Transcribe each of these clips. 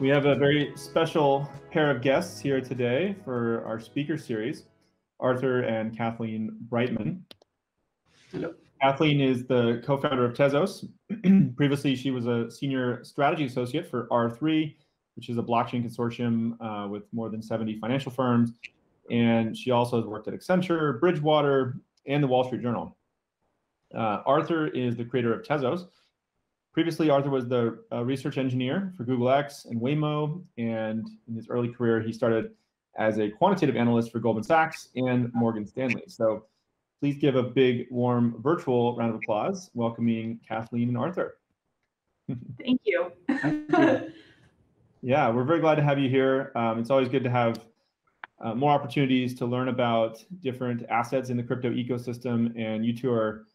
We have a very special pair of guests here today for our speaker series, Arthur and Kathleen Breitman. Hello. Kathleen is the co-founder of Tezos. Previously, she was a senior strategy associate for R3, which is a blockchain consortium with more than 70 financial firms. And she also has worked at Accenture, Bridgewater, and the Wall Street Journal. Arthur is the creator of Tezos. Previously, Arthur was the research engineer for Google X and Waymo, and in his early career, he started as a quantitative analyst for Goldman Sachs and Morgan Stanley. So please give a big, warm, virtual round of applause welcoming Kathleen and Arthur. Thank you. Yeah, we're very glad to have you here. It's always good to have more opportunities to learn about different assets in the crypto ecosystem, and you two are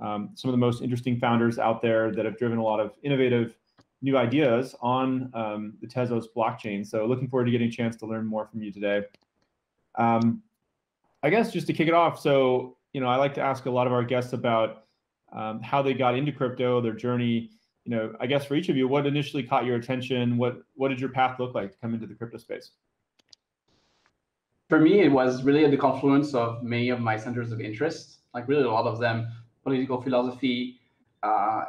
some of the most interesting founders out there that have driven a lot of innovative new ideas on the Tezos blockchain. So looking forward to getting a chance to learn more from you today. I guess just to kick it off, so I like to ask a lot of our guests about how they got into crypto, their journey. I guess for each of you, what initially caught your attention? What did your path look like to come into the crypto space? For me, it was really at the confluence of many of my centers of interest, like really a lot of them: political philosophy,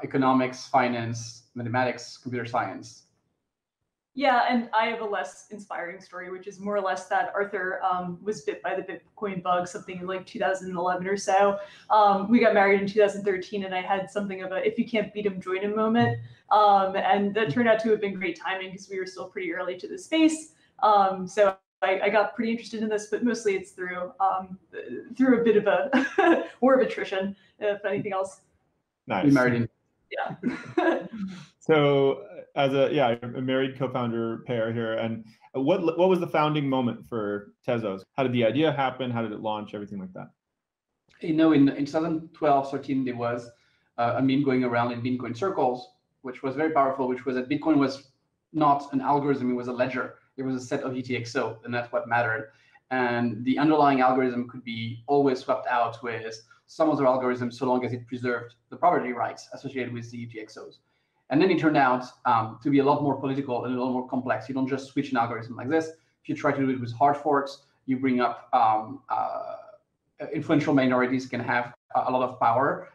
economics, finance, mathematics, computer science. Yeah, and I have a less inspiring story, which is more or less that Arthur was bit by the Bitcoin bug, something in like 2011 or so. We got married in 2013, and I had something of a "if you can't beat him, join him" moment. And that turned out to have been great timing because we were still pretty early to the space. So I got pretty interested in this, but mostly it's through a bit of a war of attrition, if anything else. Nice. We married. Yeah. So as a married co-founder pair here, and what was the founding moment for Tezos? How did the idea happen? How did it launch? Everything like that. In 2012, 13, there was a meme going around in Bitcoin circles, which was very powerful, which was that Bitcoin was not an algorithm, it was a ledger. It was a set of UTXO, and that's what mattered. And the underlying algorithm could be always swapped out with some other algorithm so long as it preserved the property rights associated with the UTXOs. And then it turned out to be a lot more political and a lot more complex. You don't just switch an algorithm like this. If you try to do it with hard forks, you bring up influential minorities can have a lot of power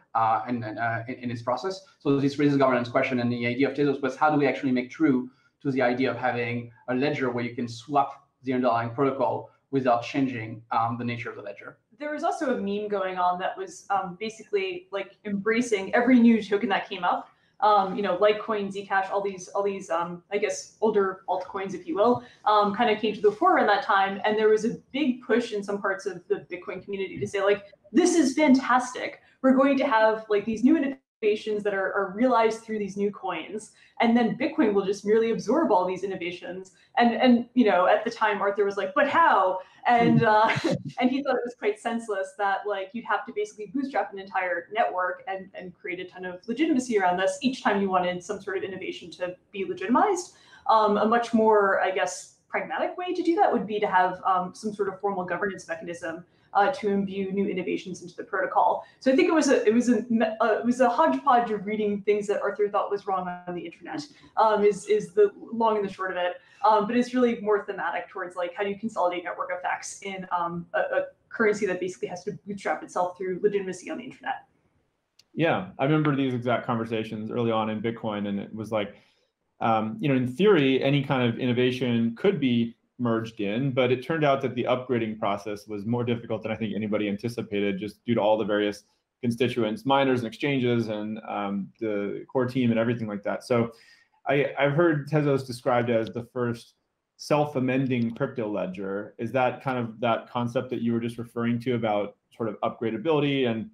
in this process. So this raises a governance question, and the idea of Tezos was, how do we actually make true to the idea of having a ledger where you can swap the underlying protocol without changing the nature of the ledger? There was also a meme going on that was basically like embracing every new token that came up. Litecoin, Zcash, all these I guess older altcoins, if you will, kind of came to the fore in that time. And there was a big push in some parts of the Bitcoin community to say, like, this is fantastic. We're going to have like these new innovations that are realized through these new coins, and then Bitcoin will just merely absorb all these innovations. And at the time, Arthur was like, but how? And and he thought it was quite senseless that like you'd have to basically bootstrap an entire network and create a ton of legitimacy around this each time you wanted some sort of innovation to be legitimized. A much more, I guess, pragmatic way to do that would be to have some sort of formal governance mechanism to imbue new innovations into the protocol. So I think it was a hodgepodge of reading things that Arthur thought was wrong on the internet. Is the long and the short of it. But it's really more thematic towards like how do you consolidate network effects in a currency that basically has to bootstrap itself through legitimacy on the internet. Yeah, I remember these exact conversations early on in Bitcoin, and it was like, in theory, any kind of innovation could be merged in, but it turned out that the upgrading process was more difficult than I think anybody anticipated, just due to all the various constituents, miners and exchanges, and the core team and everything like that. So I've heard Tezos described as the first self-amending crypto ledger. Is that kind of that concept that you were just referring to about sort of upgradability? And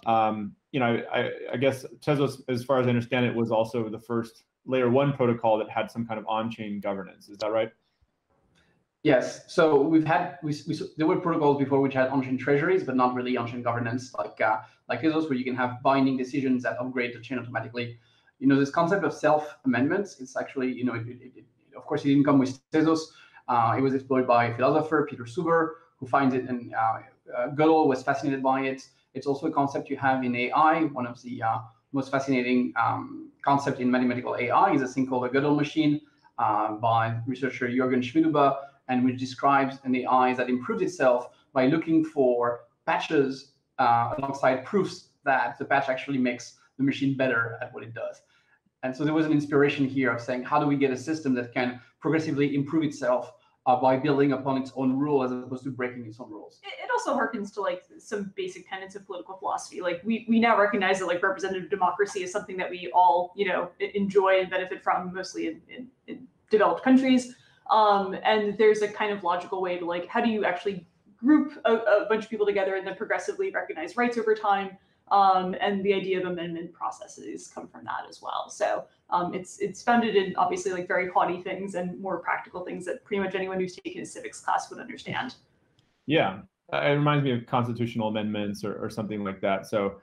I guess Tezos, as far as I understand it, was also the first layer 1 protocol that had some kind of on-chain governance. Is that right? Yes. So there were protocols before which had on-chain treasuries, but not really on-chain governance, like Tezos, where you can have binding decisions that upgrade the chain automatically. This concept of self-amendments, it's actually, of course, it didn't come with Tezos. It was explored by a philosopher, Peter Suber, who finds it, and Gödel was fascinated by it. It's also a concept you have in AI. One of the most fascinating concept in mathematical AI is a thing called a Gödel machine, by researcher Jürgen Schmidhuber, and which describes an AI that improves itself by looking for patches alongside proofs that the patch actually makes the machine better at what it does. And so there was an inspiration here of saying, how do we get a system that can progressively improve itself by building upon its own rule as opposed to breaking its own rules? It also harkens to like some basic tenets of political philosophy. Like we now recognize that like representative democracy is something that we all, you know, enjoy and benefit from, mostly in developed countries. And there's a kind of logical way to like, how do you actually group a bunch of people together and then progressively recognize rights over time? And the idea of amendment processes come from that as well. So it's founded in obviously like very haughty things and more practical things that pretty much anyone who's taken a civics class would understand. Yeah, it reminds me of constitutional amendments or something like that. So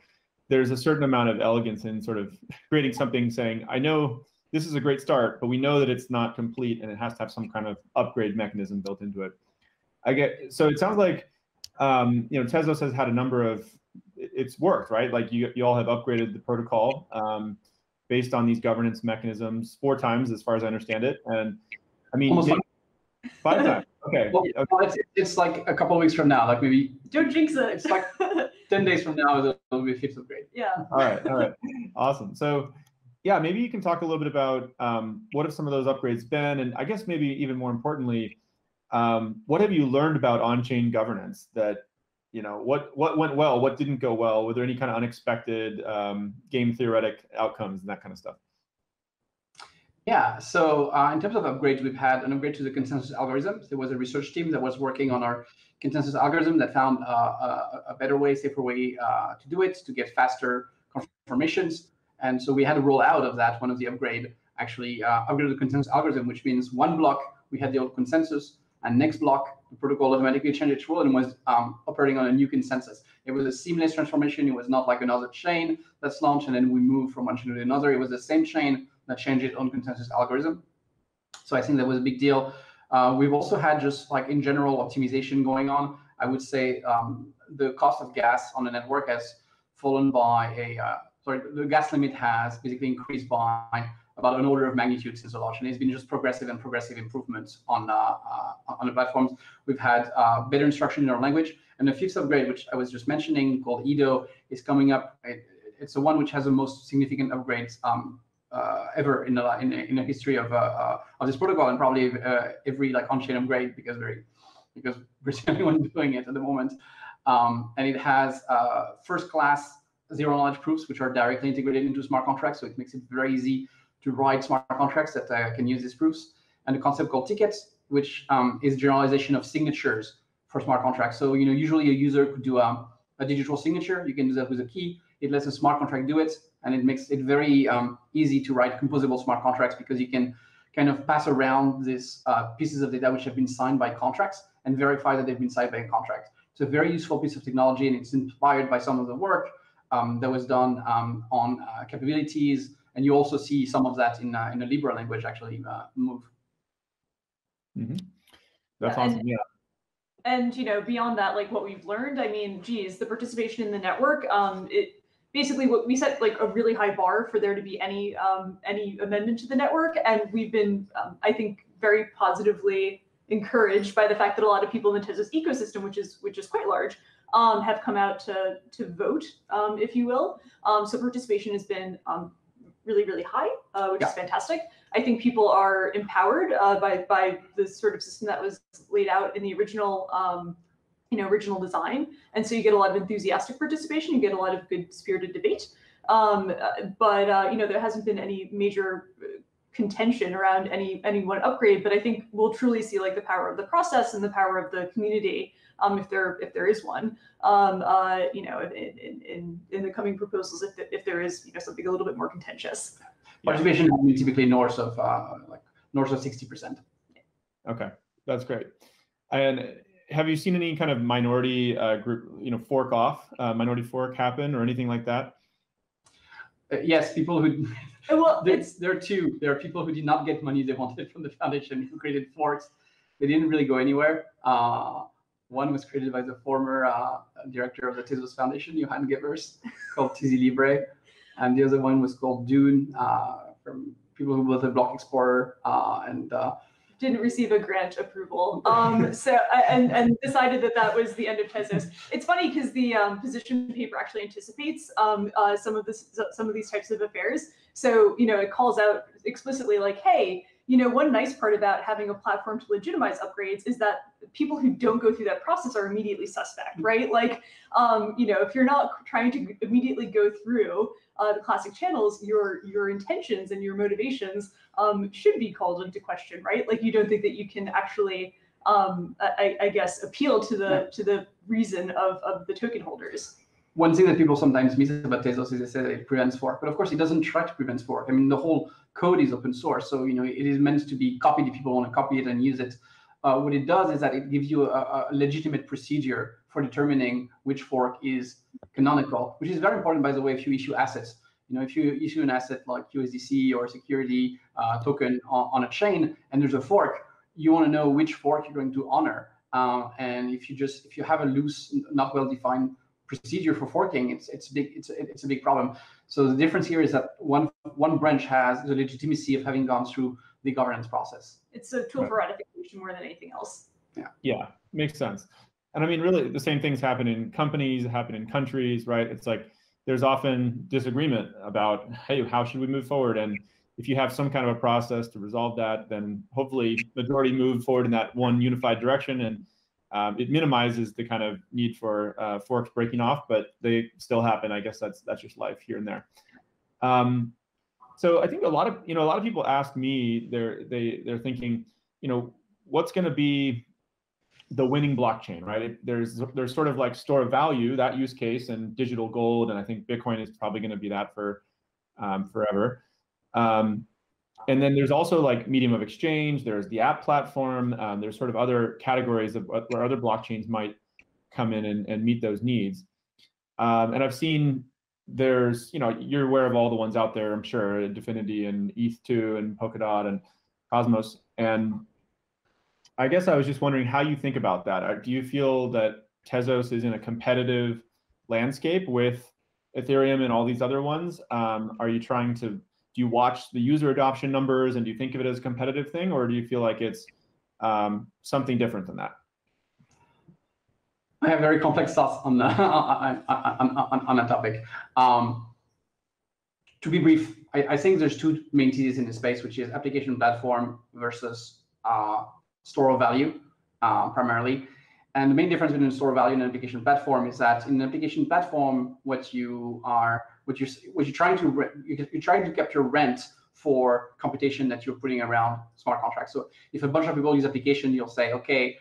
there's a certain amount of elegance in sort of creating something saying, I know this is a great start, but we know that it's not complete and it has to have some kind of upgrade mechanism built into it. So it sounds like, you know, Tezos has had a number of, it's worked, right? Like you all have upgraded the protocol based on these governance mechanisms 4 times, as far as I understand it. And I mean, almost 5 times. Okay. Well, okay. It's like a couple of weeks from now, like maybe. Don't jinx it. It's like 10 days from now, it'll be 5th of grade. Yeah. All right. Awesome. So yeah, maybe you can talk a little bit about what have some of those upgrades been? And I guess maybe even more importantly, what have you learned about on-chain governance that, you know, what went well, what didn't go well? Were there any kind of unexpected game theoretic outcomes and that kind of stuff? Yeah, so in terms of upgrades, we've had an upgrade to the consensus algorithms. There was a research team that was working on our consensus algorithm that found a better way, safer way to do it, to get faster confirmations. And so we had to roll out of that. One of the upgrade actually upgraded the consensus algorithm, which means one block, we had the old consensus, and next block, the protocol automatically changed its rule and was operating on a new consensus. It was a seamless transformation. It was not like another chain that's launched and then we move from one chain to another. It was the same chain that changed its own consensus algorithm. So I think that was a big deal. We've also had just like in general optimization going on. I would say the cost of gas on the network has fallen by the gas limit has basically increased by about an order of magnitude since the launch, and it's been just progressive improvements on the platforms. We've had better instruction in our language, and the 5th upgrade, which I was just mentioning, called Edo, is coming up. It's the one which has the most significant upgrades ever in the history of this protocol, and probably every like on-chain upgrade because we're the only one doing it at the moment. And it has first-class zero-knowledge proofs, which are directly integrated into smart contracts, so it makes it very easy to write smart contracts that can use these proofs, and a concept called tickets, which is generalization of signatures for smart contracts. So you know, usually a user could do a digital signature. You can do that with a key. It lets a smart contract do it, and it makes it very easy to write composable smart contracts because you can kind of pass around these pieces of data which have been signed by contracts and verify that they've been signed by a contract. It's a very useful piece of technology, and it's inspired by some of the work that was done on capabilities. And you also see some of that in the Libra language actually move. Mm-hmm. That's awesome. Yeah. And you know, beyond that, like what we've learned, I mean, geez, the participation in the network, it basically what we set like a really high bar for there to be any amendment to the network, and we've been, I think, very positively encouraged by the fact that a lot of people in the Tezos ecosystem, which is quite large, have come out to vote, if you will. So participation has been really high, which is fantastic. I think people are empowered by the sort of system that was laid out in the original original design, and so you get a lot of enthusiastic participation. You get a lot of good spirited debate, but you know, there hasn't been any major contention around any one upgrade. But I think we'll truly see like the power of the process and the power of the community, if there is one, you know, in the coming proposals, if there is, you know, something a little bit more contentious. Participation has been typically north of 60%. Okay, that's great. And have you seen any kind of minority group, you know, minority fork happen or anything like that? Yes, people who. Well, there are two. There are people who did not get money they wanted from the foundation who created forks. They didn't really go anywhere. One was created by the former director of the Tezos Foundation, Johan Gevers, called TZ Libre, and the other one was called Dune from people who built the block explorer and didn't receive a grant approval. And decided that was the end of Tezos. It's funny because the position paper actually anticipates some of these types of affairs. So it calls out explicitly like, hey, one nice part about having a platform to legitimize upgrades is that people who don't go through that process are immediately suspect, right? Like, if you're not trying to immediately go through the classic channels, your intentions and your motivations should be called into question, right? Like, you don't think that you can actually, I guess, appeal to the reason of the token holders. One thing that people sometimes miss about Tezos is they say that it prevents fork, but of course it doesn't try to prevent fork. I mean, the whole code is open source, so it is meant to be copied if people want to copy it and use it. What it does is that it gives you a legitimate procedure for determining which fork is canonical, which is very important, by the way, if you issue assets. If you issue an asset like USDC or a security token on a chain, and there's a fork, you want to know which fork you're going to honor. And if you have a loose, not well-defined procedure for forking, it's a big problem. So the difference here is that one branch has the legitimacy of having gone through the governance process. It's a tool for ratification more than anything else. Yeah, makes sense. And I mean, really, the same things happen in companies, happen in countries, right? It's like there's often disagreement about, hey, how should we move forward? And if you have some kind of a process to resolve that, then hopefully majority move forward in that one unified direction, and it minimizes the kind of need for forks breaking off, but they still happen. I guess that's just life here and there. So I think a lot of people ask me, they're thinking, what's going to be the winning blockchain, right? There's sort of like store of value, that use case, and digital gold, and I think Bitcoin is probably going to be that for forever. And then there's also like medium of exchange. There's the app platform. There's sort of other categories of where other blockchains might come in and meet those needs. And I've seen there's, you're aware of all the ones out there, I'm sure, Dfinity and ETH2 and Polkadot and Cosmos. And I guess I was just wondering how you think about that. Do you feel that Tezos is in a competitive landscape with Ethereum and all these other ones? Do you watch the user adoption numbers and do you think of it as a competitive thing, or do you feel like it's something different than that? I have very complex thoughts on that topic. To be brief, I think there's two main theses in this space, which is application platform versus store of value, primarily. And the main difference between store of value and an application platform is that in an application platform, you're trying to capture rent for computation that you're putting around smart contracts. So if a bunch of people use application, you'll say, okay,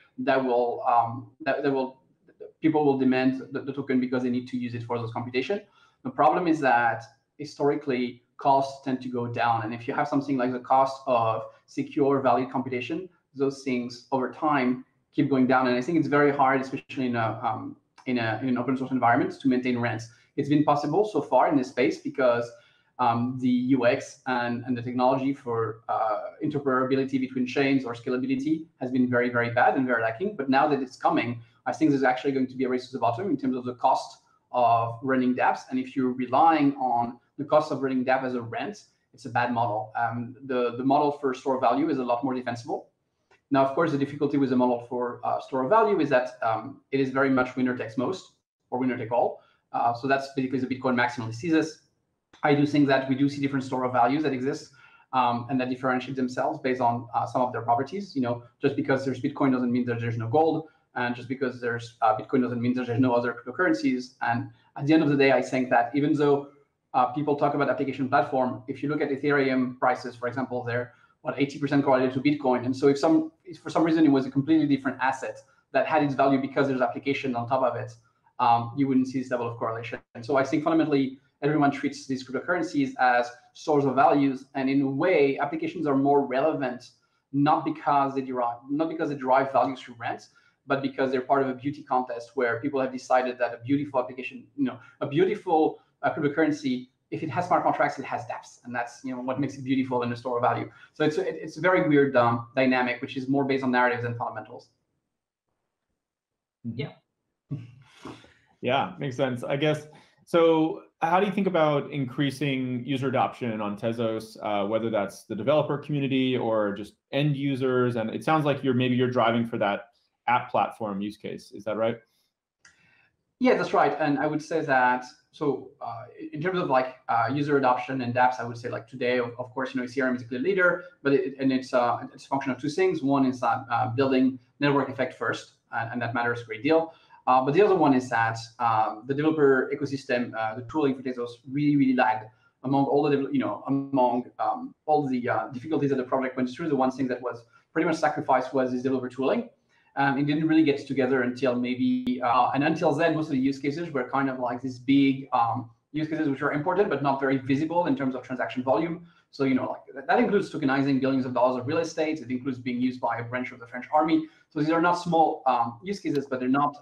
people will demand the token because they need to use it for those computation. The problem is that historically costs tend to go down, and if you have something like the cost of secure valid computation, those things over time keep going down. And I think it's very hard, especially in an open source environment, to maintain rents. It's been possible so far in this space because the UX and the technology for interoperability between chains or scalability has been very, very bad and very lacking. But now that it's coming, I think there's actually going to be a race to the bottom in terms of the cost of running dApps. And if you're relying on the cost of running dApp as a rent, it's a bad model. The model for store value is a lot more defensible. Now, of course, the difficulty with the model for store of value is that it is very much winner takes most or winner take all. So that's basically the Bitcoin maximalist thesis. I do think that we do see different store of values that exist and that differentiate themselves based on some of their properties. Just because there's Bitcoin doesn't mean that there's no gold, and just because there's Bitcoin doesn't mean that there's no other cryptocurrencies. And at the end of the day, I think that even though people talk about application platform, if you look at Ethereum prices, for example, they're 80% correlated to Bitcoin. And so if for some reason it was a completely different asset that had its value because there's application on top of it, you wouldn't see this level of correlation. And so I think fundamentally everyone treats these cryptocurrencies as stores of values, and in a way, applications are more relevant not because they derive values from rents, but because they're part of a beauty contest where people have decided that a beautiful application, a beautiful cryptocurrency, if it has smart contracts, it has dApps, and that's what makes it beautiful in a store of value. So it's a very weird dynamic, which is more based on narratives than fundamentals. Yeah. Yeah, makes sense. I guess So how do you think about increasing user adoption on Tezos, whether that's the developer community or just end users? And it sounds like maybe you're driving for that app platform use case. Is that right? Yeah, that's right. And I would say that, so in terms of like user adoption and dApps, I would say like today, of course, Ethereum is a clear leader, but it's a function of two things. One is that building network effect first, and that matters a great deal. But the other one is that the developer ecosystem, the tooling for Tezos really lagged among all the, all the difficulties that the project went through. The one thing that was pretty much sacrificed was this developer tooling. It didn't really get together until maybe, and until then, most of the use cases were kind of like these big use cases which are important but not very visible in terms of transaction volume. So, like that includes tokenizing billions of dollars of real estate. It includes being used by a branch of the French army. So these are not small use cases, but they're not,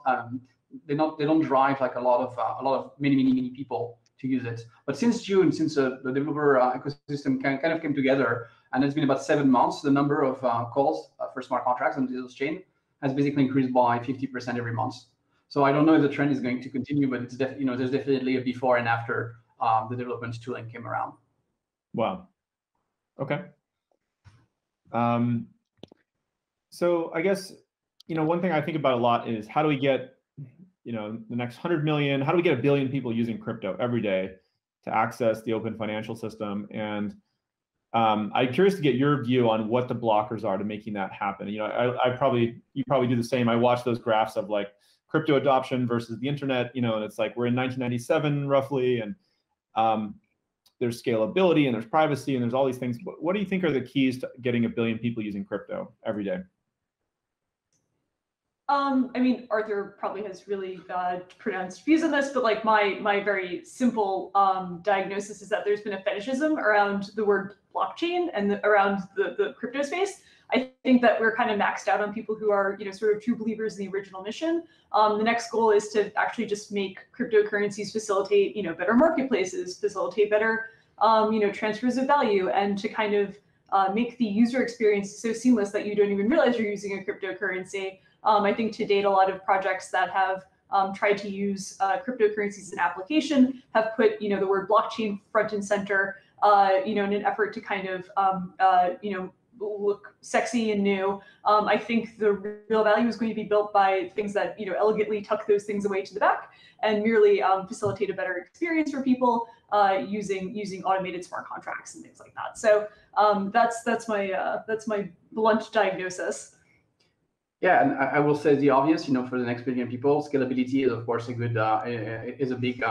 they don't drive like a lot of many people to use it. But since June, since the developer ecosystem kind of came together, and it's been about 7 months, the number of calls for smart contracts on Tezos chain has basically increased by 50% every month. So I don't know if the trend is going to continue, but it's there's definitely a before and after the development tooling came around. Wow. Okay. So I guess one thing I think about a lot is how do we get the next 100 million? How do we get 1 billion people using crypto every day to access the open financial system? And I'm curious to get your view on what the blockers are to making that happen. You probably do the same. I watch those graphs of like crypto adoption versus the internet, and it's like we're in 1997 roughly, and there's scalability and there's privacy and there's all these things. What do you think are the keys to getting 1 billion people using crypto every day? I mean, Arthur probably has really pronounced views on this, but like my very simple diagnosis is that there's been a fetishism around the word blockchain and around the crypto space. I think that we're kind of maxed out on people who are, sort of true believers in the original mission. The next goal is to actually just make cryptocurrencies facilitate, better marketplaces, facilitate better, transfers of value, and to kind of make the user experience so seamless that you don't even realize you're using a cryptocurrency. I think to date, a lot of projects that have tried to use cryptocurrencies as an application have put, the word blockchain front and center, in an effort to kind of, look sexy and new. I think the real value is going to be built by things that, elegantly tuck those things away to the back and merely facilitate a better experience for people using automated smart contracts and things like that. So that's my blunt diagnosis. Yeah, and I will say the obvious, for the next billion people, scalability is of course a good, is a big,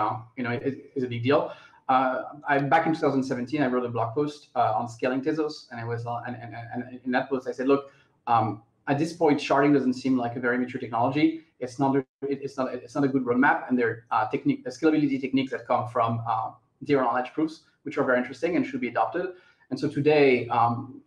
is a big deal. Back in 2017, I wrote a blog post on scaling Tezos, and I was, and in that post I said, look, at this point, sharding doesn't seem like a very mature technology. It's not a good roadmap, and there are scalability techniques that come from zero knowledge proofs, which are very interesting and should be adopted. And so today,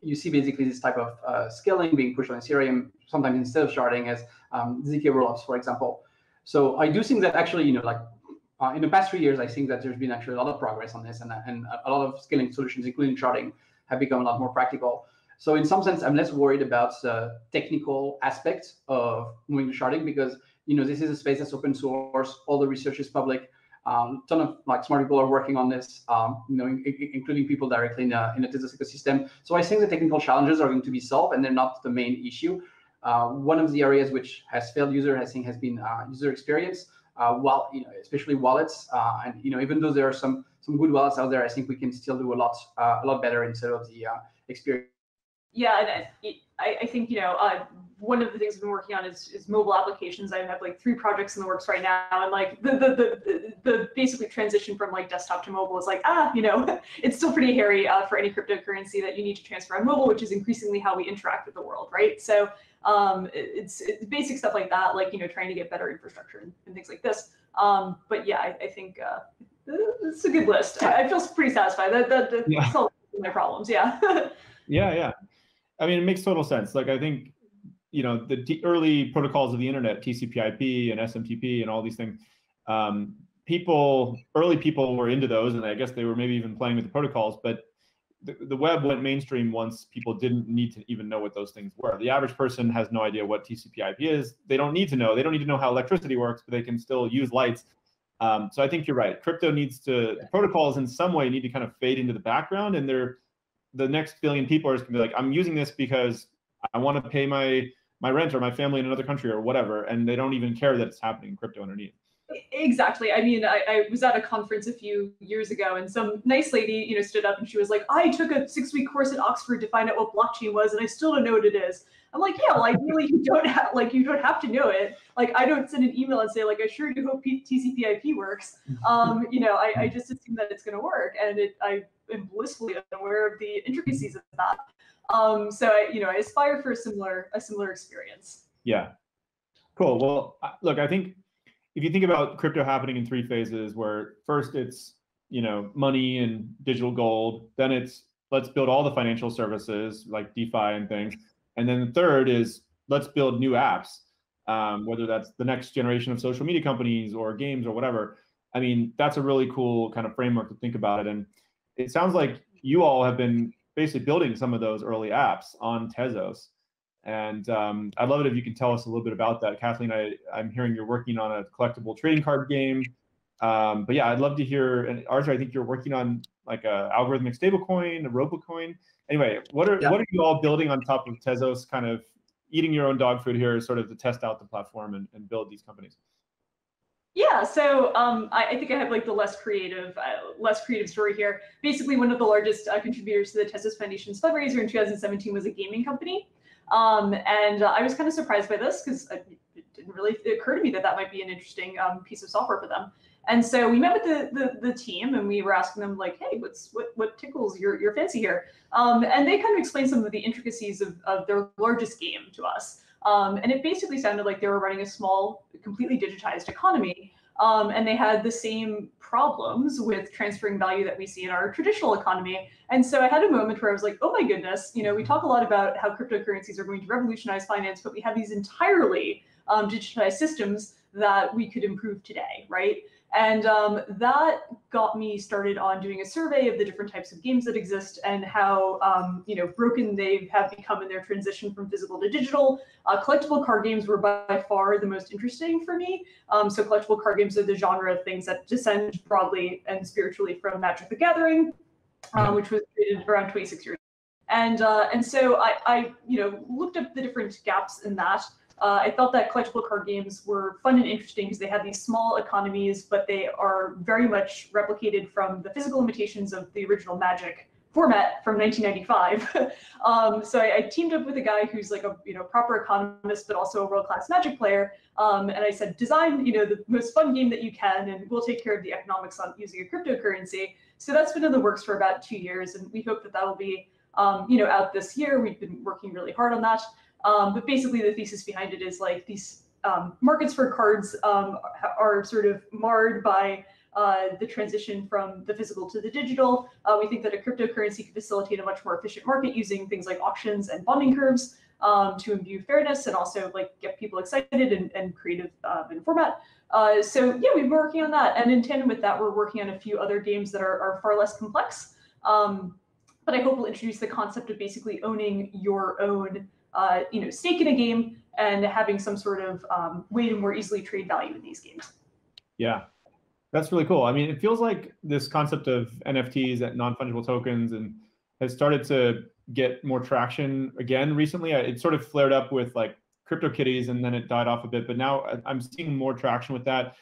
you see basically this type of scaling being pushed on Ethereum, sometimes instead of sharding as ZK rollups, for example. So I do think that actually, in the past 3 years, I think that there's been actually a lot of progress on this, and a lot of scaling solutions, including sharding, have become a lot more practical. So in some sense, I'm less worried about the technical aspect of moving to sharding because, this is a space that's open source, all the research is public. A ton of smart people are working on this, including people directly in the Tezos ecosystem. So I think the technical challenges are going to be solved, and they're not the main issue. One of the areas which has failed user, I think, has been user experience. Especially wallets, and even though there are some good wallets out there, I think we can still do a lot better instead of the experience. Yeah, and I think one of the things I've been working on is mobile applications. I have 3 projects in the works right now, and the basically transition from desktop to mobile is it's still pretty hairy for any cryptocurrency that you need to transfer on mobile, which is increasingly how we interact with the world, right? So it's basic stuff like that, trying to get better infrastructure and things like this. But yeah, I think it's a good list. I feel pretty satisfied that yeah. solves my problems. Yeah. Yeah. I mean, it makes total sense. I think, the early protocols of the internet, TCP/IP and SMTP and all these things, early people were into those, and I guess they were maybe even playing with the protocols, but the web went mainstream once people didn't need to even know what those things were. The average person has no idea what TCP/IP is. They don't need to know. They don't need to know how electricity works, but they can still use lights. So I think you're right. Crypto needs to, the protocols in some way need to kind of fade into the background, and the next billion people are just gonna be like, I'm using this because I want to pay my rent or my family in another country or whatever, and they don't even care that it's happening in crypto underneath. Exactly. I mean, I was at a conference a few years ago, and some nice lady, stood up and she was like, I took a 6-week course at Oxford to find out what blockchain was, and I still don't know what it is. I'm like, yeah, well, ideally you don't have to know it. Like, I don't send an email and say, like, I sure do hope TCP/IP works. I just assume that it's going to work, and I am blissfully unaware of the intricacies of that. So I aspire for a similar experience. Yeah, cool. Well, look, I think if you think about crypto happening in 3 phases, where first it's money and digital gold, then it's let's build all the financial services like DeFi and things, and then the third is let's build new apps, whether that's the next generation of social media companies or games or whatever. I mean, that's a really cool kind of framework to think about it. And it sounds like you all have been basically building some of those early apps on Tezos. And I'd love it if you can tell us a little bit about that. Kathleen, I'm hearing you're working on a collectible trading card game. But yeah, I'd love to hear, and Arthur, I think you're working on like a algorithmic stablecoin, a robocoin. Anyway, what are you all building on top of Tezos, kind of eating your own dog food here, sort of to test out the platform and build these companies? Yeah, so I think I have like the less creative story here. Basically, one of the largest contributors to the Tezos Foundation's fundraiser in 2017 was a gaming company. And I was kind of surprised by this because it didn't really occur to me that might be an interesting piece of software for them. And so we met with the team, and we were asking them like, hey, what tickles your fancy here? And they kind of explained some of the intricacies of their largest game to us. And it basically sounded like they were running a small, completely digitized economy. And they had the same problems with transferring value that we see in our traditional economy. And so I had a moment where I was like, oh my goodness, we talk a lot about how cryptocurrencies are going to revolutionize finance, but we have these entirely digitized systems that we could improve today, right? And that got me started on doing a survey of the different types of games that exist and how broken they have become in their transition from physical to digital. Collectible card games were by far the most interesting for me. So collectible card games are the genre of things that descend broadly and spiritually from Magic the Gathering, which was created around 26 years ago. And so I looked up the different gaps in that. I thought that collectible card games were fun and interesting because they have these small economies, but they are very much replicated from the physical limitations of the original Magic format from 1995. So I teamed up with a guy who's like a proper economist, but also a world-class Magic player. And I said, design the most fun game that you can, and we'll take care of the economics on using a cryptocurrency. So that's been in the works for about 2 years, and we hope that will be out this year. We've been working really hard on that. But basically the thesis behind it is like these markets for cards are sort of marred by the transition from the physical to the digital. We think that a cryptocurrency can facilitate a much more efficient market using things like auctions and bonding curves to imbue fairness and also like get people excited and creative in format. So yeah, we've been working on that. And in tandem with that, we're working on a few other games that are far less complex. But I hope we'll introduce the concept of basically owning your own stake in a game and having some sort of way to more easily trade value in these games. Yeah, that's really cool. I mean, it feels like this concept of NFTs, and non-fungible tokens, and has started to get more traction again recently. It sort of flared up with like CryptoKitties, and then it died off a bit. But now I'm seeing more traction with that.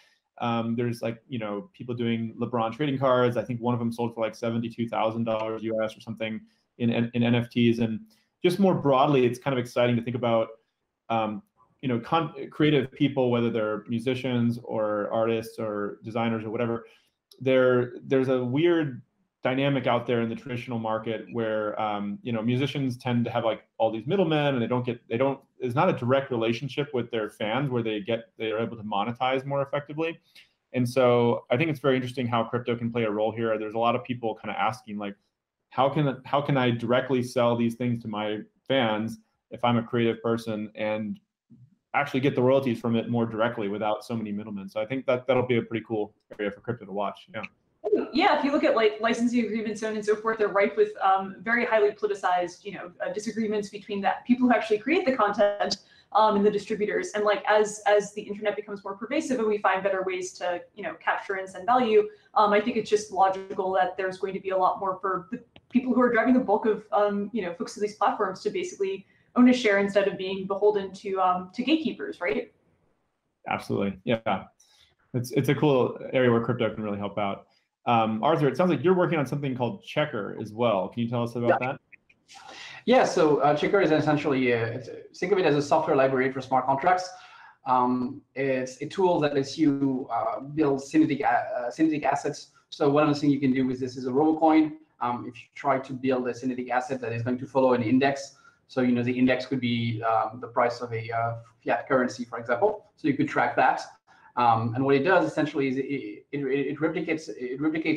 There's like people doing LeBron trading cards. I think one of them sold for like $72,000 US or something in NFTs. And just more broadly, it's kind of exciting to think about, creative people, whether they're musicians or artists or designers or whatever. There's a weird dynamic out there in the traditional market where, musicians tend to have like all these middlemen, and there's not a direct relationship with their fans where they are able to monetize more effectively. And so I think it's very interesting how crypto can play a role here. There's a lot of people kind of asking like, how can I directly sell these things to my fans if I'm a creative person and actually get the royalties from it more directly without so many middlemen? So I think that'll be a pretty cool area for crypto to watch. Yeah. Yeah, if you look at like licensing agreements, so on and so forth, they're rife with very highly politicized, disagreements between the people who actually create the content and the distributors. And like as the internet becomes more pervasive and we find better ways to capture and send value, I think it's just logical that there's going to be a lot more for the people who are driving the bulk of folks to these platforms to basically own a share instead of being beholden to gatekeepers, right? Absolutely, yeah. It's a cool area where crypto can really help out. Arthur, it sounds like you're working on something called Checker as well. Can you tell us about that? Yeah, so Checker is essentially, think of it as a software library for smart contracts. It's a tool that lets you build synthetic assets. So one of the things you can do with this is a RoboCoin. If you try to build a synthetic asset that is going to follow an index, so the index could be the price of a fiat currency, for example. So you could track that. And what it does essentially is it replicates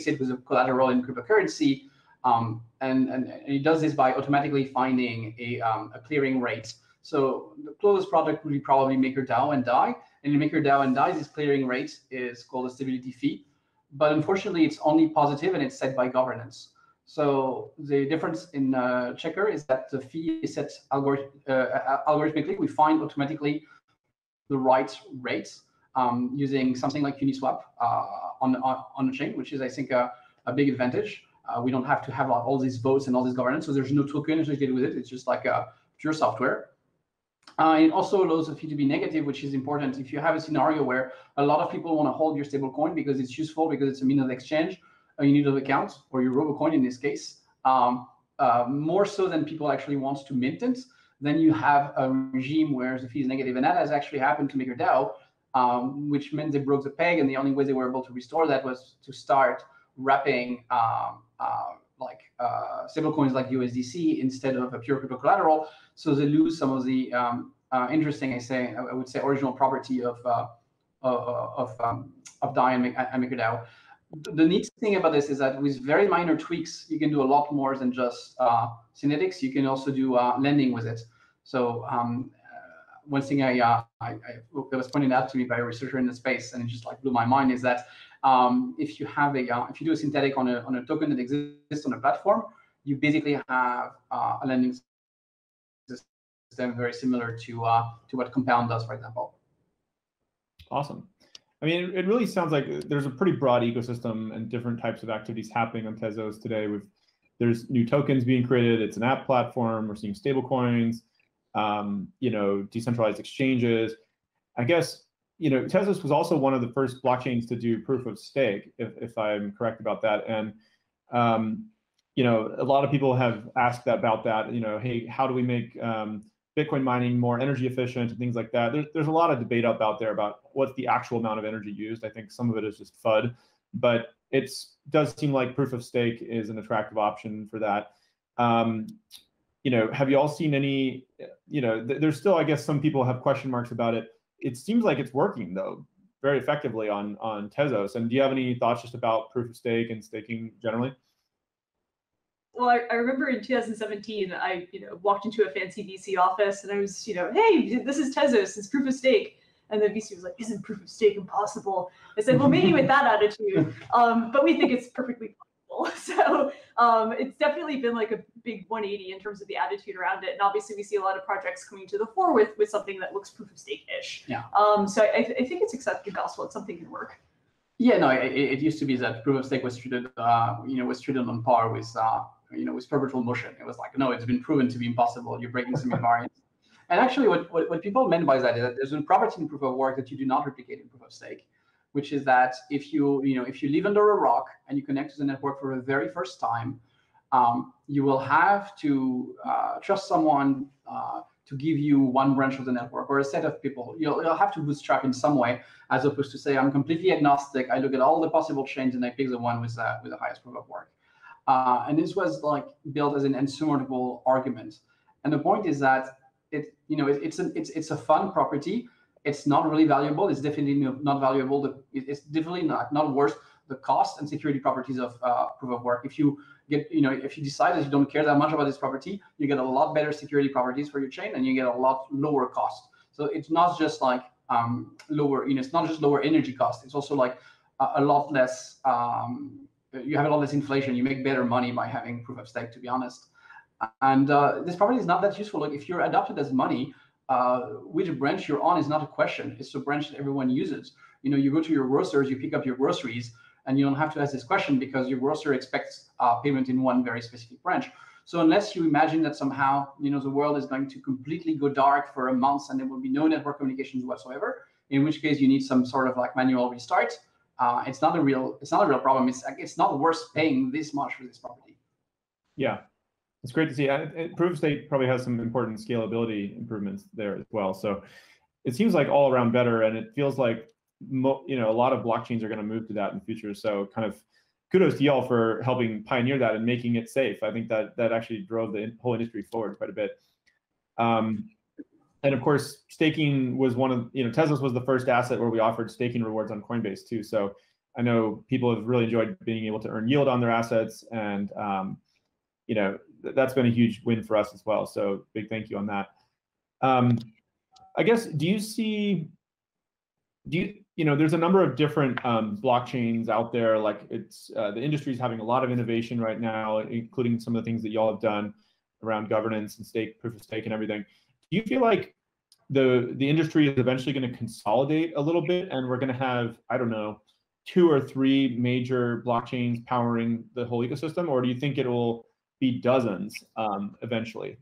it with a collateral in cryptocurrency, and it does this by automatically finding a clearing rate. So the closest product would be probably MakerDAO and DAI. And in MakerDAO and DAI, this clearing rate is called a stability fee. But unfortunately, it's only positive and it's set by governance. So the difference in Checker is that the fee is set algorithmically. We find automatically the right rates using something like Uniswap on the chain, which is, I think, a big advantage. We don't have to have all these votes and all this governance, so there's no token associated with it. It's just like a pure software. It also allows the fee to be negative, which is important. If you have a scenario where a lot of people want to hold your stablecoin because it's useful, because it's a means of exchange, you need an account, or your RoboCoin in this case, more so than people actually want to mint it, then you have a regime where the fee is negative. And that has actually happened to MakerDAO, which meant they broke the peg, and the only way they were able to restore that was to start wrapping stablecoins like USDC instead of a pure crypto collateral. So they lose some of the interesting, I would say, original property of DAI and MakerDAO. The neat thing about this is that with very minor tweaks, you can do a lot more than just synthetics. You can also do lending with it. So one thing that was pointed out to me by a researcher in the space, and it just like blew my mind, is that if you do a synthetic on a token that exists on a platform, you basically have a lending system very similar to what Compound does, for example. Awesome. I mean, it really sounds like there's a pretty broad ecosystem and different types of activities happening on Tezos today. There's new tokens being created. It's an app platform. We're seeing stable coins, decentralized exchanges. I guess, Tezos was also one of the first blockchains to do proof of stake, if I'm correct about that. And, a lot of people have asked about that, hey, how do we make Bitcoin mining more energy efficient and things like that? There's a lot of debate out there about what's the actual amount of energy used. I think some of it is just FUD, but it does seem like proof of stake is an attractive option for that. Have you all seen any, there's still, I guess, some people have question marks about it. It seems like it's working, though, very effectively on Tezos. And do you have any thoughts just about proof of stake and staking generally? Well, I remember in 2017, I walked into a fancy VC office and I was, hey, this is Tezos, it's proof of stake. And the VC was like, isn't proof of stake impossible? I said, well, maybe with that attitude, but we think it's perfectly possible. So it's definitely been like a big 180 in terms of the attitude around it. And obviously we see a lot of projects coming to the fore with something that looks proof of stake-ish. Yeah. So I think it's accepted gospel. It's something can work. Yeah, no, it used to be that proof of stake was treated, on par with, with perpetual motion. It was like, no, it's been proven to be impossible. You're breaking some invariants. And actually, what people meant by that is that there's a property in proof of work that you do not replicate in proof of stake, which is that if you live under a rock and you connect to the network for the very first time, you will have to trust someone to give you one branch of the network or a set of people. You'll have to bootstrap in some way, as opposed to say, I'm completely agnostic. I look at all the possible chains and I pick the one with the highest proof of work. And this was like built as an insurmountable argument. And the point is that it's a fun property. It's not really valuable. It's definitely not valuable. It's definitely not worth the cost and security properties of proof of work. If you if you decide that you don't care that much about this property, you get a lot better security properties for your chain, and you get a lot lower cost. So it's not just like lower, it's not just lower energy cost. It's also like a lot less. You have a lot less inflation. You make better money by having proof of stake, to be honest. And this property is not that useful. Like if you're adopted as money, which branch you're on is not a question. It's a branch that everyone uses. You go to your grocers, you pick up your groceries, and you don't have to ask this question because your grocer expects payment in one very specific branch. So unless you imagine that somehow the world is going to completely go dark for a month and there will be no network communications whatsoever, in which case you need some sort of like manual restart. It's not a real problem. It's not worth paying this much for this property. Yeah, it's great to see. Proof of stake probably has some important scalability improvements there as well. So it seems like all around better, and it feels like a lot of blockchains are going to move to that in the future. So kind of kudos to y'all for helping pioneer that and making it safe. I think that actually drove the whole industry forward quite a bit. And of course, staking was one of, Tezos was the first asset where we offered staking rewards on Coinbase too. So I know people have really enjoyed being able to earn yield on their assets, and that's been a huge win for us as well. So big thank you on that. I guess, there's a number of different blockchains out there. Like the industry is having a lot of innovation right now, including some of the things that y'all have done around governance and proof of stake and everything. Do you feel like the industry is eventually going to consolidate a little bit, and we're going to have, I don't know, 2 or 3 major blockchains powering the whole ecosystem, or do you think it will be dozens eventually?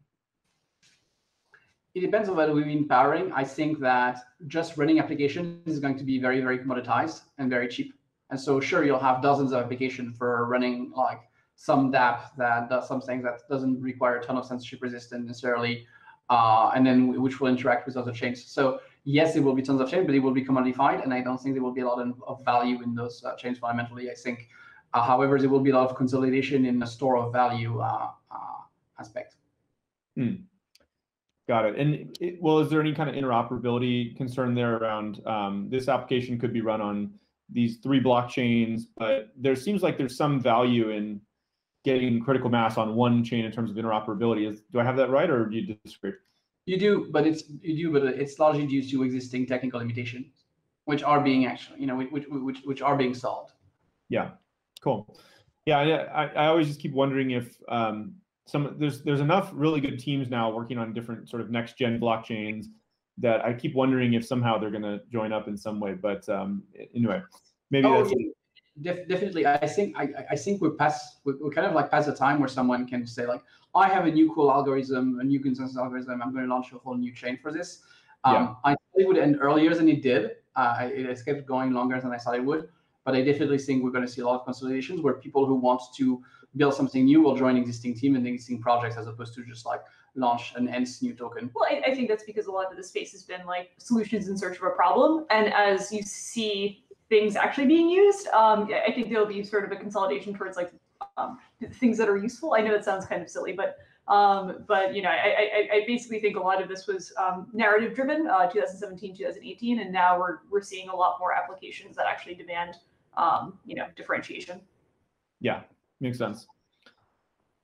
It depends on what we mean powering. I think that just running applications is going to be very, very commoditized and very cheap. And so sure, you'll have dozens of applications for running like some dApp that does some things that doesn't require a ton of censorship resistance necessarily, and then which will interact with other chains. So yes, there will be tons of chains, but it will be commodified, and I don't think there will be a lot of value in those chains fundamentally. I think, however, there will be a lot of consolidation in the store of value aspect. Got it. And is there any kind of interoperability concern there around this application could be run on these 3 blockchains, but there seems like there's some value in getting critical mass on one chain in terms of interoperability. Do I have that right, or do you disagree? You do, but it's largely due to existing technical limitations, which are being which are being solved. Yeah, cool. Yeah, I always just keep wondering if there's enough really good teams now working on different sort of next gen blockchains that I keep wondering if somehow they're going to join up in some way. But anyway, maybe that's. Yeah. Definitely, I think we're kind of like past the time where someone can say like, I have a new cool algorithm, a new consensus algorithm. I'm going to launch a whole new chain for this. I thought it would end earlier than it did. It kept going longer than I thought it would. But I definitely think we're going to see a lot of consolidations where people who want to build something new will join existing team and existing projects, as opposed to just like launch an nth new token. Well, I think that's because a lot of the space has been like solutions in search of a problem, and as you see things actually being used, I think there'll be sort of a consolidation towards like things that are useful. I know it sounds kind of silly, but I basically think a lot of this was narrative driven, 2017, 2018, and now we're seeing a lot more applications that actually demand differentiation. Yeah, makes sense.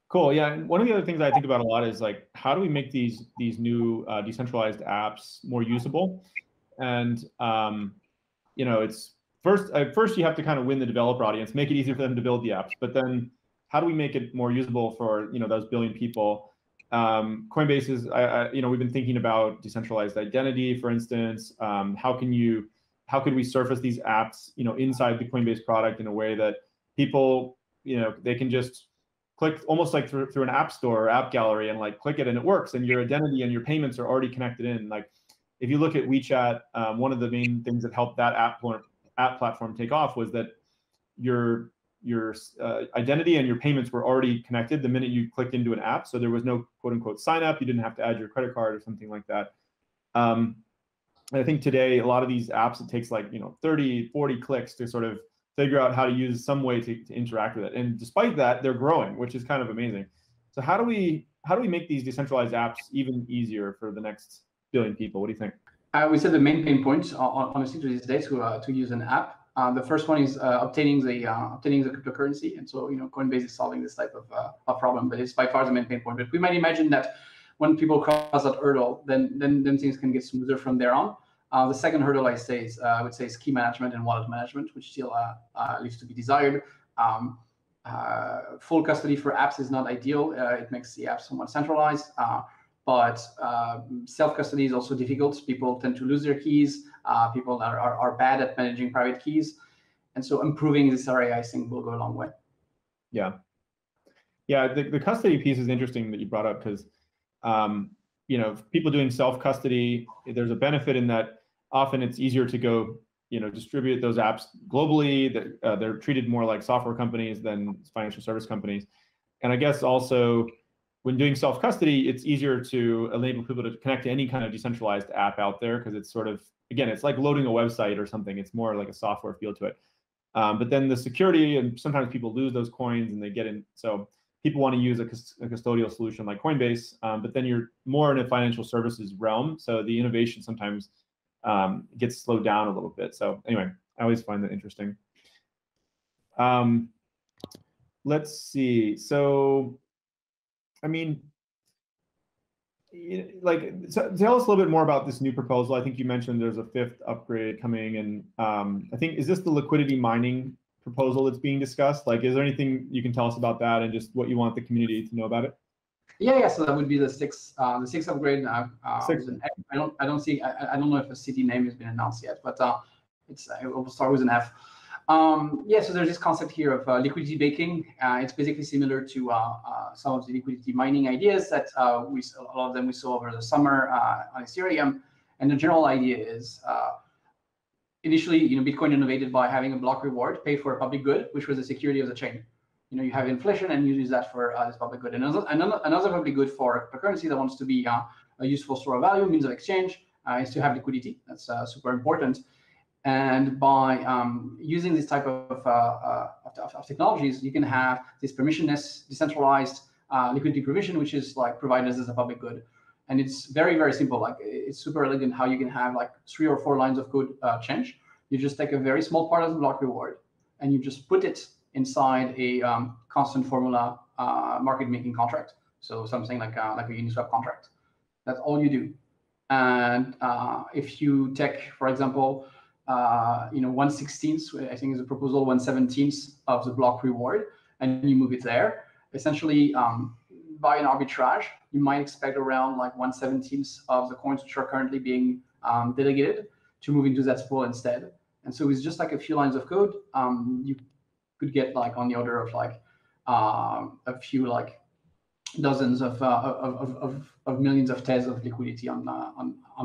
Cool. Yeah, and one of the other things I think about a lot is like, how do we make these new decentralized apps more usable? And it's first you have to kind of win the developer audience, make it easier for them to build the apps. But then, how do we make it more usable for those billion people? Coinbase is, we've been thinking about decentralized identity, for instance. How could we surface these apps, inside the Coinbase product in a way that people, they can just click almost like through an app store or app gallery and like click it and it works, and your identity and your payments are already connected in. Like if you look at WeChat, one of the main things that helped that app platform take off was that your identity and your payments were already connected the minute you clicked into an app. So there was no quote unquote sign up. You didn't have to add your credit card or something like that. I think today, a lot of these apps, it takes like 30, 40 clicks to sort of figure out how to use some way to interact with it. And despite that, they're growing, which is kind of amazing. So how do we make these decentralized apps even easier for the next billion people? What do you think? We said the main pain points, honestly, to this day to use an app. The first one is obtaining the cryptocurrency, and so Coinbase is solving this type of problem, but it's by far the main pain point. But we might imagine that when people cross that hurdle, then things can get smoother from there on. The second hurdle I would say is key management and wallet management, which still leaves to be desired. Full custody for apps is not ideal. It makes the app somewhat centralized. but self-custody is also difficult. People tend to lose their keys. People are bad at managing private keys. And so improving this area, I think, will go a long way. Yeah. Yeah, the custody piece is interesting that you brought up because, you know, people doing self-custody, there's a benefit in that often it's easier to go, you know, distribute those apps globally. That they're treated more like software companies than financial service companies. And I guess also when doing self-custody, it's easier to enable people to connect to any kind of decentralized app out there because it's sort of, again, it's like loading a website or something. It's more like a software feel to it. But then the security, and sometimes people lose those coins and they get in. So people want to use a custodial solution like Coinbase, but then you're more in a financial services realm. So the innovation sometimes gets slowed down a little bit. So anyway, I always find that interesting. Let's see. So, I mean, like, so tell us a little bit more about this new proposal. I think you mentioned there's a 5th upgrade coming, and I think, is this the liquidity mining proposal that's being discussed? Like, is there anything you can tell us about that and just what you want the community to know about it? Yeah. So that would be the 6th upgrade. I don't know if a city name has been announced yet, but it will start with an F. Yeah, so there's this concept here of liquidity baking. It's basically similar to some of the liquidity mining ideas that a lot of them we saw over the summer on Ethereum. And the general idea is, initially, you know, Bitcoin innovated by having a block reward paid for a public good, which was the security of the chain. You know, you have inflation and you use that for this public good. And another public good for a currency that wants to be a useful store of value, means of exchange, is to have liquidity. That's super important. And by using this type of technologies, you can have this permissionless, decentralized liquidity provision, which is like provided as a public good. And it's very, very simple. Like, it's super elegant how you can have like 3 or 4 lines of code change. You just take a very small part of the block reward and you just put it inside a constant formula market making contract. So something like a Uniswap contract. That's all you do. And if you take, for example, you know, 1/16, I think is a proposal, 1/17 of the block reward, and you move it there. Essentially, by an arbitrage, you might expect around like 1/17 of the coins which are currently being delegated to move into that pool instead. And so with just like a few lines of code, you could get like on the order of like a few like dozens of millions of Tezos of liquidity on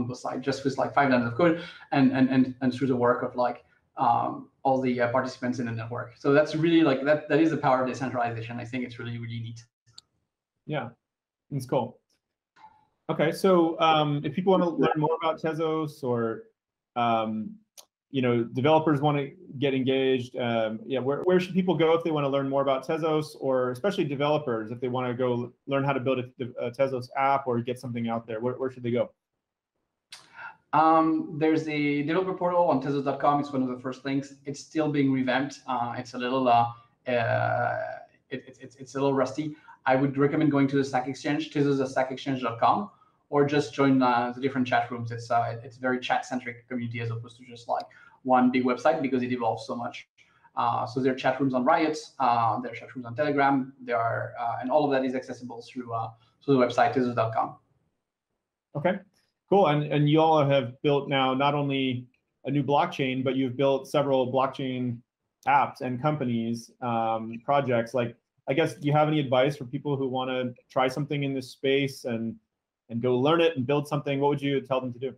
both sides, just with like 5 lines of code and through the work of like all the participants in the network. So that's really like that is the power of decentralization. I think it's really, really neat. Yeah, it's cool. Okay, so if people want to learn more about Tezos, or you know, developers want to get engaged, yeah, where should people go if they want to learn more about Tezos, or especially developers if they want to go learn how to build a Tezos app or get something out there? Where should they go? There's a developer portal on Tezos.com. It's one of the first links. It's still being revamped. It's a little it's a little rusty. I would recommend going to the Stack Exchange, Tezos.stackexchange.com, or just join the different chat rooms. It's very chat-centric community as opposed to just like one big website, because it evolves so much. So there are chat rooms on Riot, there are chat rooms on Telegram, there are, and all of that is accessible through the website, Tezos.com. Okay, cool. And you all have built now not only a new blockchain, but you've built several blockchain apps and companies, projects. Like, I guess, do you have any advice for people who want to try something in this space and go learn it and build something? What would you tell them to do?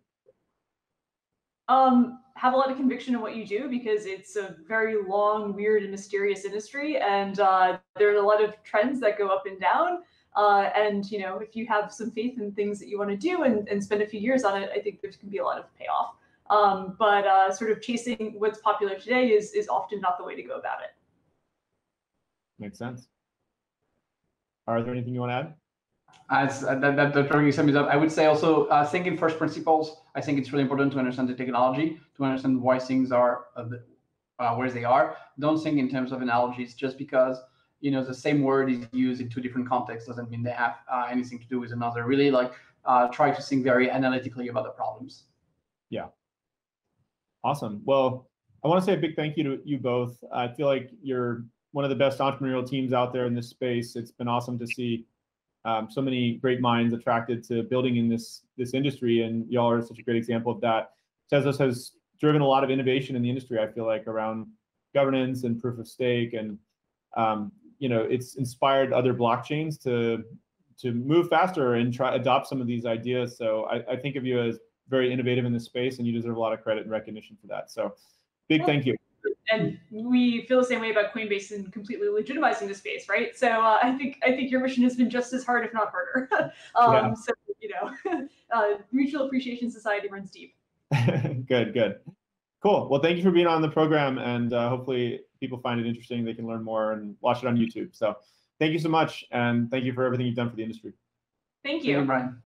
Have a lot of conviction in what you do, because it's a very long, weird, and mysterious industry, and there are a lot of trends that go up and down. And you know, if you have some faith in things that you want to do and spend a few years on it, I think there can be a lot of payoff. But sort of chasing what's popular today is often not the way to go about it. Makes sense. Are there anything you want to add? That totally sums it up. I would say also think in first principles. I think it's really important to understand the technology, to understand why things are where they are. Don't think in terms of analogies. Just because, you know, the same word is used in 2 different contexts doesn't mean they have anything to do with another. Really, like, try to think very analytically about the problems. Yeah. Awesome. Well, I want to say a big thank you to you both. I feel like you're one of the best entrepreneurial teams out there in this space. It's been awesome to see so many great minds attracted to building in this industry, and y'all are such a great example of that. Tezos has driven a lot of innovation in the industry, I feel like, around governance and proof of stake, and it's inspired other blockchains to move faster and adopt some of these ideas. So I think of you as very innovative in this space, and you deserve a lot of credit and recognition for that. So big thank you. And we feel the same way about Coinbase and completely legitimizing the space, right? So I think your mission has been just as hard, if not harder. So Mutual Appreciation Society runs deep. Good. Cool. Well, thank you for being on the program, and hopefully people find it interesting. They can learn more and watch it on YouTube. So thank you so much, and thank you for everything you've done for the industry. Thank you. Thank you, Brian.